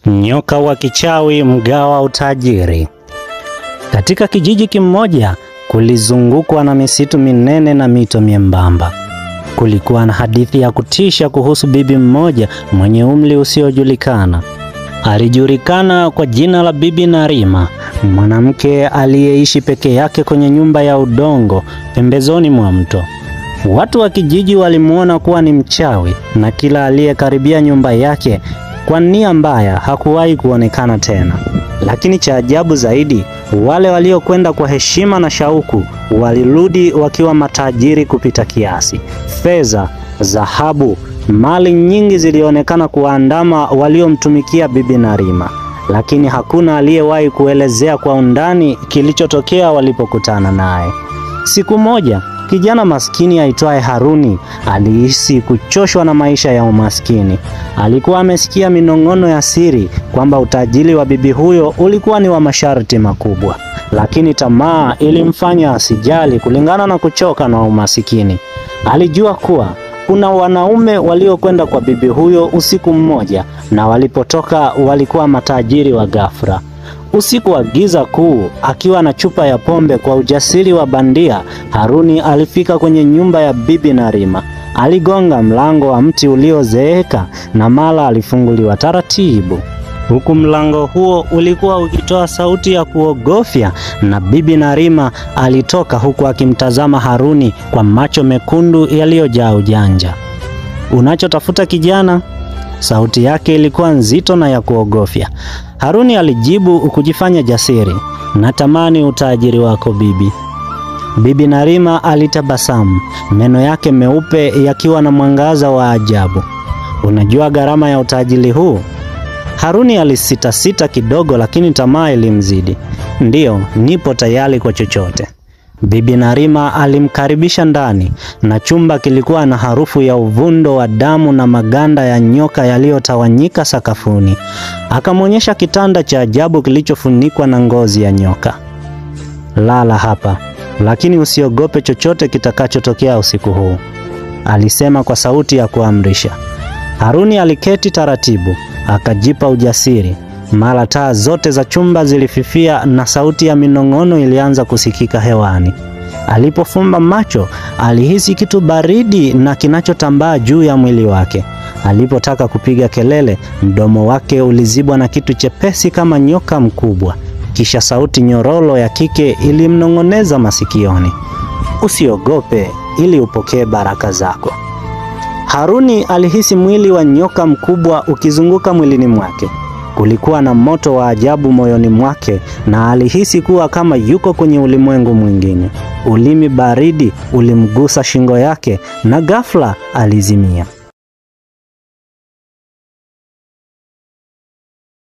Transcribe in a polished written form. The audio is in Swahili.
Nyoka wa kichawi mgawa utajiri. Katika kijiji kimoja kulizungukwa na misitu minene na mito miembamba. Kulikuwa na hadithi ya kutisha kuhusu bibi mmoja mwenye umri usiojulikana. Alijulikana kwa jina la Bibi Narima, mwanamke aliyeishi peke yake kwenye nyumba ya udongo pembezoni mwa mto. Watu wa kijiji walimuona kuwa ni mchawi na kila aliyekaribia nyumba yake kwa nia mbaya hakuwahi kuonekana tena. Lakini cha ajabu zaidi, wale waliokwenda kwa heshima na shauku walirudi wakiwa matajiri kupita kiasi. Fedha, dhahabu, mali nyingi zilionekana kuandama waliomtumikia Bibi Narima, lakini hakuna aliyewahi kuelezea kwa undani kilichotokea walipokutana naye. Siku moja, kijana maskini aitwaye Haruni alihisi kuchoshwa na maisha ya umaskini. Alikuwa amesikia minong'ono ya siri kwamba utajiri wa bibi huyo ulikuwa ni wa masharti makubwa, lakini tamaa ilimfanya asijali kulingana na kuchoka na umasikini. Alijua kuwa kuna wanaume waliokwenda kwa bibi huyo usiku mmoja na walipotoka walikuwa matajiri wa ghafla. Usiku wa giza kuu, akiwa na chupa ya pombe kwa ujasiri wa bandia, Haruni alifika kwenye nyumba ya Bibi Narima. Aligonga mlango wa mti uliozeeka na mara alifunguliwa taratibu. Huku mlango huo ulikuwa ukitoa sauti ya kuogofya, na Bibi Narima alitoka huku akimtazama Haruni kwa macho mekundu yaliyojaa ujanja. "Unachotafuta kijana?" Sauti yake ilikuwa nzito na ya kuogofya. Haruni alijibu kujifanya jasiri, "Natamani utajiri wako bibi." Bibi Narima alitabasamu, meno yake meupe yakiwa na mwangaza wa ajabu. "Unajua gharama ya utajiri huu?" Haruni alisita kidogo, lakini tamaa ilimzidi. "Ndiyo, nipo tayari kwa chochote." Bibi Narima alimkaribisha ndani, na chumba kilikuwa na harufu ya uvundo wa damu na maganda ya nyoka yaliyotawanyika sakafuni. Akamwonyesha kitanda cha ajabu kilichofunikwa na ngozi ya nyoka. "Lala hapa, lakini usiogope chochote kitakachotokea usiku huu," alisema kwa sauti ya kuamrisha. Haruni aliketi taratibu, akajipa ujasiri. Mara taa zote za chumba zilififia na sauti ya minong'ono ilianza kusikika hewani. Alipofumba macho, alihisi kitu baridi na kinachotambaa juu ya mwili wake. Alipotaka kupiga kelele, mdomo wake ulizibwa na kitu chepesi kama nyoka mkubwa. Kisha sauti nyororo ya kike ilimnong'oneza masikioni, "Usiogope ili upokee baraka zako." Haruni alihisi mwili wa nyoka mkubwa ukizunguka mwilini mwake. Kulikuwa na moto wa ajabu moyoni mwake na alihisi kuwa kama yuko kwenye ulimwengu mwingine. Ulimi baridi ulimgusa shingo yake na ghafla alizimia.